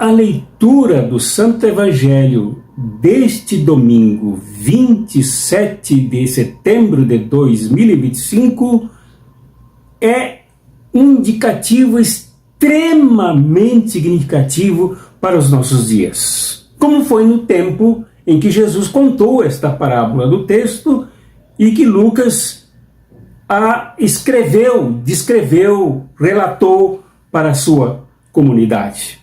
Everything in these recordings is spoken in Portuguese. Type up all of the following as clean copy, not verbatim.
A leitura do Santo Evangelho deste domingo, 27 de setembro de 2025, é um indicativo extremamente significativo para os nossos dias. Como foi no tempo em que Jesus contou esta parábola do texto e que Lucas a escreveu, descreveu, relatou para a sua comunidade.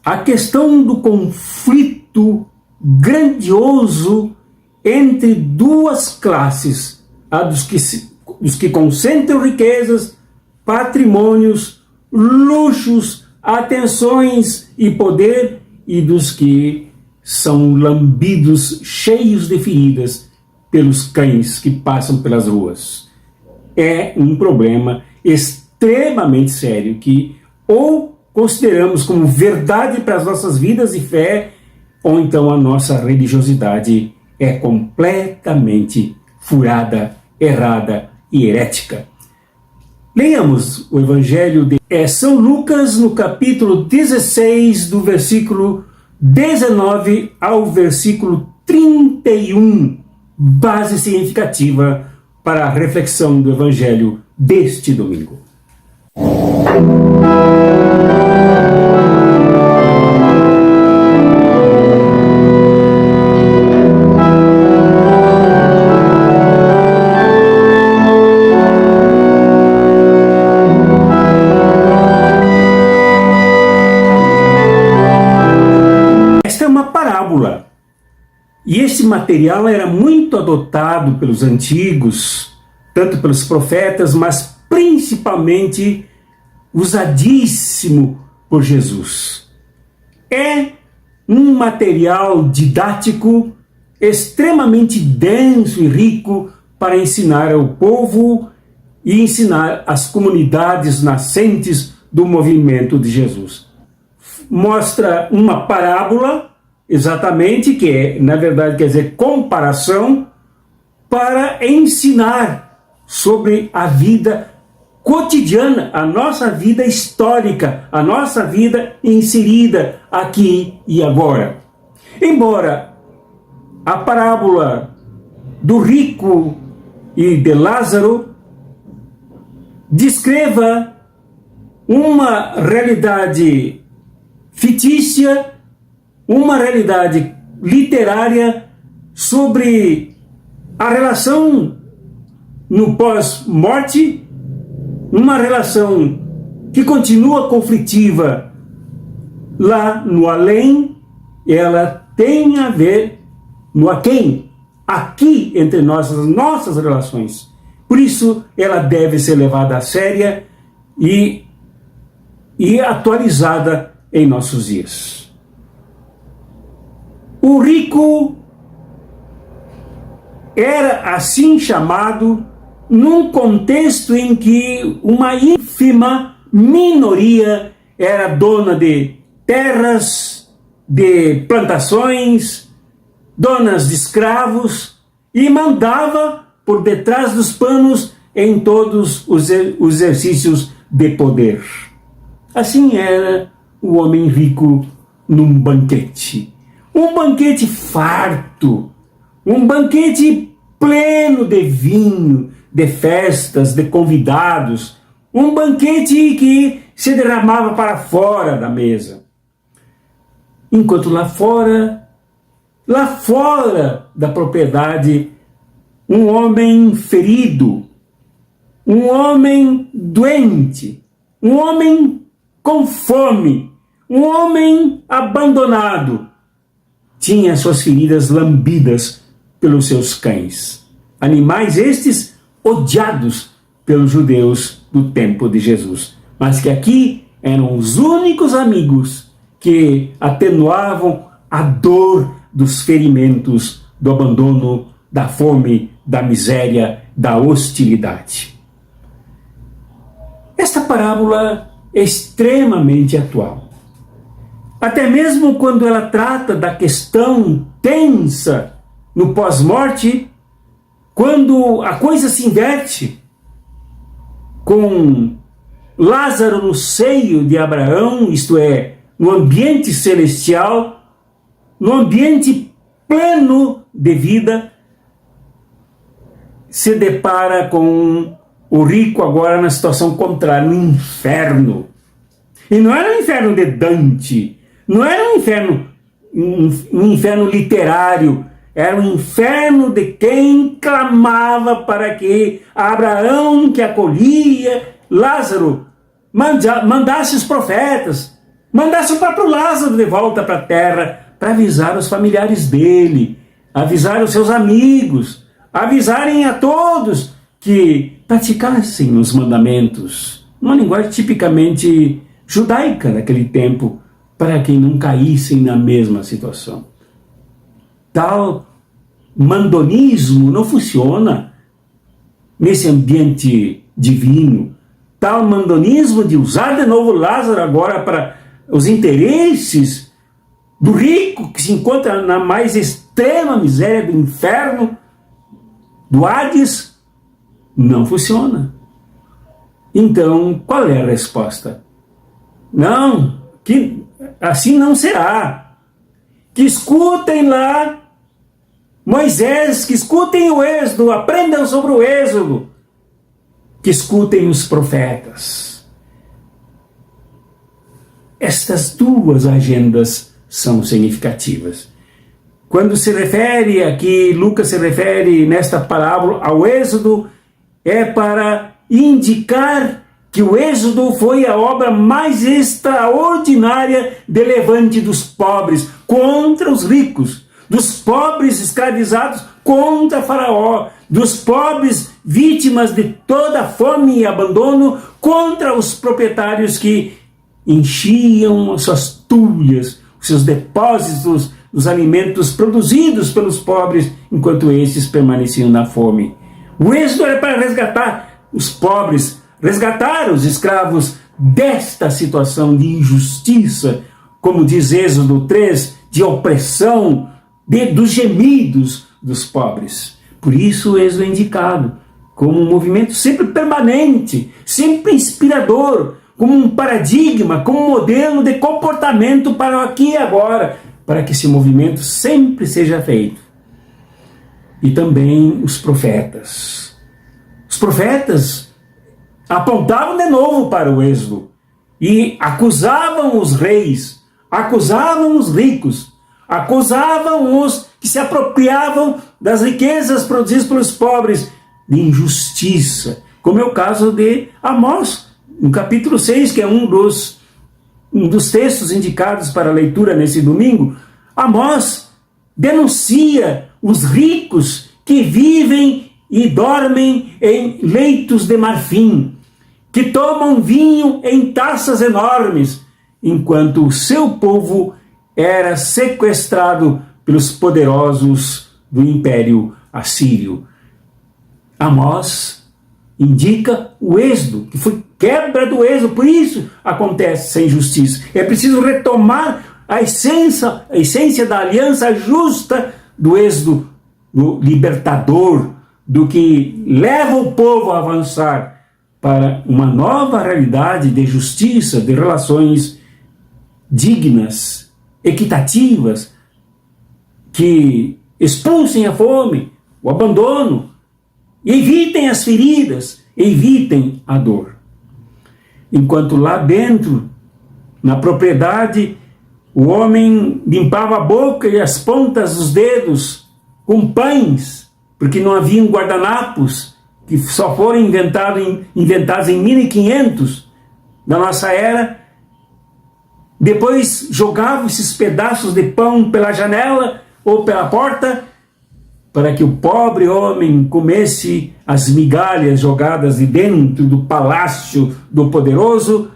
A questão do conflito grandioso entre duas classes, a dos que concentram riquezas, patrimônios, luxos, atenções e poder, e dos que são lambidos, cheios de feridas pelos cães que passam pelas ruas. É um problema extremamente sério que ou consideramos como verdade para as nossas vidas e fé, ou então a nossa religiosidade é completamente furada, errada e herética. Leiamos o Evangelho de São Lucas no capítulo 16, do versículo 19 ao versículo 31, base significativa para a reflexão do Evangelho deste domingo. Esta é uma parábola, e esse material era muito adotado pelos antigos, tanto pelos profetas, mas principalmente usadíssimo por Jesus. É um material didático extremamente denso e rico para ensinar ao povo e ensinar as comunidades nascentes do movimento de Jesus. Mostra uma parábola, exatamente, que é, na verdade, quer dizer comparação, para ensinar sobre a vida cotidiana, a nossa vida histórica, a nossa vida inserida aqui e agora. Embora a parábola do rico e de Lázaro descreva uma realidade fictícia, uma realidade literária sobre a relação no pós-morte, uma relação que continua conflitiva lá no além, ela tem a ver no aquém, aqui entre nós, as nossas relações. Por isso, ela deve ser levada a séria e atualizada em nossos dias. O rico era assim chamado num contexto em que uma ínfima minoria era dona de terras, de plantações, donas de escravos e mandava por detrás dos panos em todos os exercícios de poder. Assim era o homem rico num banquete. Um banquete farto, um banquete pleno de vinho, de festas, de convidados, um banquete que se derramava para fora da mesa. Enquanto lá fora da propriedade, um homem ferido, um homem doente, um homem com fome, um homem abandonado, tinha suas feridas lambidas pelos seus cães. Animais estes odiados pelos judeus do tempo de Jesus, mas que aqui eram os únicos amigos que atenuavam a dor dos ferimentos, do abandono, da fome, da miséria, da hostilidade. Esta parábola é extremamente atual. Até mesmo quando ela trata da questão tensa no pós-morte, quando a coisa se inverte, com Lázaro no seio de Abraão, isto é, no ambiente celestial, no ambiente pleno de vida, se depara com o rico agora na situação contrária, no inferno. E não era um inferno de Dante, não era um inferno literário, era um inferno de quem clamava para que Abraão, que acolhia Lázaro, mandasse os profetas, mandasse o próprio Lázaro de volta para a terra, para avisar os familiares dele, avisar os seus amigos, avisarem a todos que praticassem os mandamentos, uma linguagem tipicamente judaica naquele tempo, para que não caíssem na mesma situação. Tal mandonismo não funciona nesse ambiente divino. Tal mandonismo de usar de novo Lázaro agora para os interesses do rico que se encontra na mais extrema miséria do inferno, do Hades, não funciona. Então, qual é a resposta? Não, que assim não será. Que escutem lá Moisés, que escutem o Êxodo, aprendam sobre o Êxodo, que escutem os profetas. Estas duas agendas são significativas. Quando se refere aqui, Lucas se refere nesta parábola ao Êxodo, é para indicar que o Êxodo foi a obra mais extraordinária de levante dos pobres contra os ricos, dos pobres escravizados contra Faraó, dos pobres vítimas de toda fome e abandono contra os proprietários que enchiam as suas tulhas, os seus depósitos, os alimentos produzidos pelos pobres, enquanto esses permaneciam na fome. O Êxodo era para resgatar os pobres, resgatar os escravos desta situação de injustiça, como diz Êxodo 3, de opressão, dos gemidos dos pobres. Por isso o Êxodo é indicado como um movimento sempre permanente, sempre inspirador, como um paradigma, como um modelo de comportamento para o aqui e agora, para que esse movimento sempre seja feito. E também os profetas. Os profetas apontavam de novo para o Êxodo e acusavam os reis, acusavam os ricos, acusavam os que se apropriavam das riquezas produzidas pelos pobres de injustiça, como é o caso de Amós, no capítulo 6, que é um dos textos indicados para a leitura nesse domingo. Amós denuncia os ricos que vivem e dormem em leitos de marfim, que tomam vinho em taças enormes, enquanto o seu povo era sequestrado pelos poderosos do Império Assírio. Amós indica o Êxodo, que foi quebra do Êxodo, por isso acontece essa injustiça. É preciso retomar a essência da aliança justa do Êxodo, do libertador, do que leva o povo a avançar para uma nova realidade de justiça, de relações dignas, equitativas, que expulsem a fome, o abandono, evitem as feridas, evitem a dor. Enquanto lá dentro, na propriedade, o homem limpava a boca e as pontas dos dedos com pães, porque não haviam guardanapos, que só foram inventados em 1500 da nossa era. Depois jogavam esses pedaços de pão pela janela ou pela porta, para que o pobre homem comesse as migalhas jogadas de dentro do palácio do poderoso.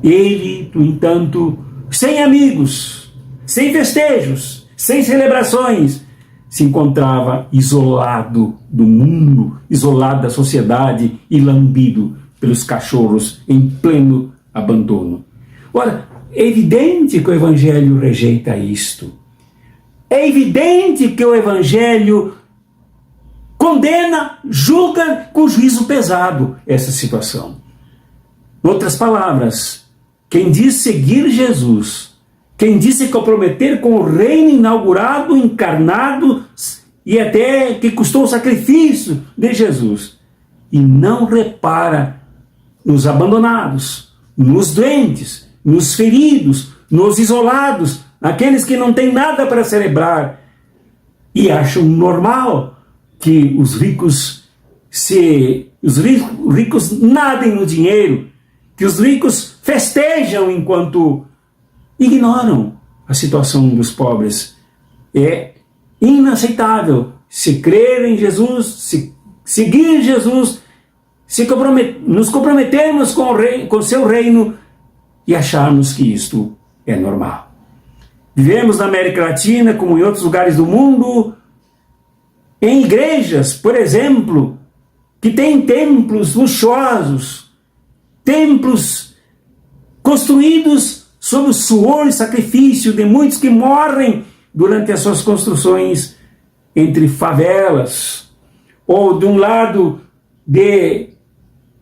Ele, no entanto, sem amigos, sem festejos, sem celebrações, se encontrava isolado do mundo, isolado da sociedade e lambido pelos cachorros em pleno abandono. Ora, é evidente que o Evangelho rejeita isto. É evidente que o Evangelho condena, julga com juízo pesado essa situação. Em outras palavras, quem diz seguir Jesus, quem diz se comprometer com o reino inaugurado, encarnado e até que custou o sacrifício de Jesus, e não repara nos abandonados, nos doentes, nos feridos, nos isolados, aqueles que não têm nada para celebrar e acham normal que os ricos nadem no dinheiro, que os ricos festejam enquanto ignoram a situação dos pobres. É inaceitável se crer em Jesus, se seguir Jesus, nos comprometermos com o seu reino e acharmos que isto é normal. Vivemos na América Latina, como em outros lugares do mundo, em igrejas, por exemplo, que têm templos luxuosos, templos construídos sob o suor e sacrifício de muitos que morrem durante as suas construções entre favelas, ou de um lado de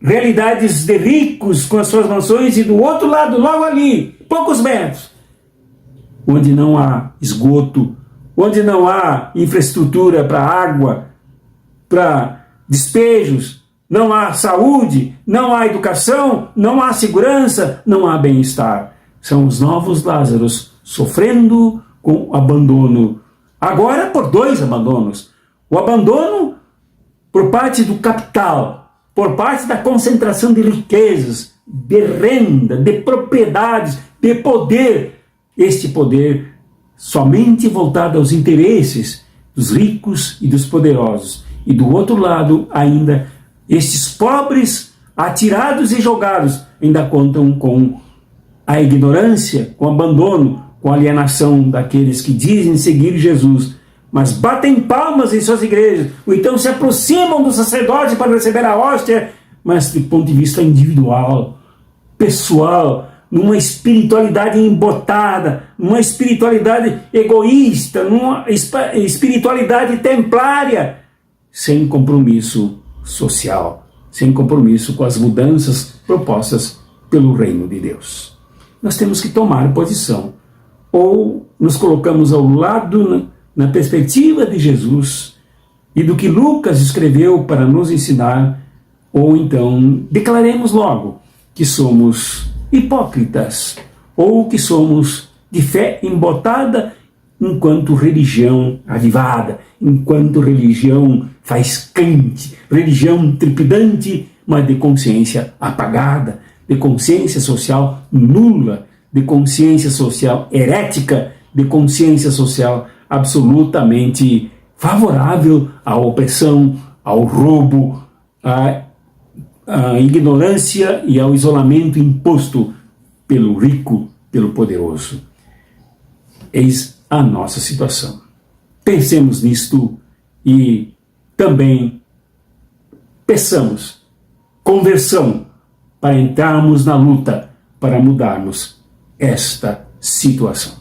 realidades de ricos com as suas mansões e do outro lado, logo ali, poucos metros, onde não há esgoto, onde não há infraestrutura para água, para despejos, não há saúde, não há educação, não há segurança, não há bem-estar. São os novos Lázaros sofrendo com o abandono. Agora por dois abandonos. O abandono por parte do capital, por parte da concentração de riquezas, de renda, de propriedades, de poder. Este poder somente voltado aos interesses dos ricos e dos poderosos. E do outro lado, ainda, estes pobres, atirados e jogados, ainda contam com a ignorância, com o abandono, com a alienação daqueles que dizem seguir Jesus, mas batem palmas em suas igrejas, ou então se aproximam do sacerdote para receber a hóstia, mas do ponto de vista individual, pessoal, numa espiritualidade embotada, numa espiritualidade egoísta, numa espiritualidade templária, sem compromisso social, sem compromisso com as mudanças propostas pelo reino de Deus. Nós temos que tomar posição. Ou nos colocamos ao lado, na perspectiva de Jesus e do que Lucas escreveu para nos ensinar, ou então declaremos logo que somos hipócritas, ou que somos de fé embotada enquanto religião avivada, enquanto religião faiscante, religião trepidante, mas de consciência apagada, de consciência social nula, de consciência social herética, de consciência social absolutamente favorável à opressão, ao roubo, à ignorância e ao isolamento imposto pelo rico, pelo poderoso. Eis a nossa situação. Pensemos nisto e também peçamos conversão para entrarmos na luta, para mudarmos esta situação.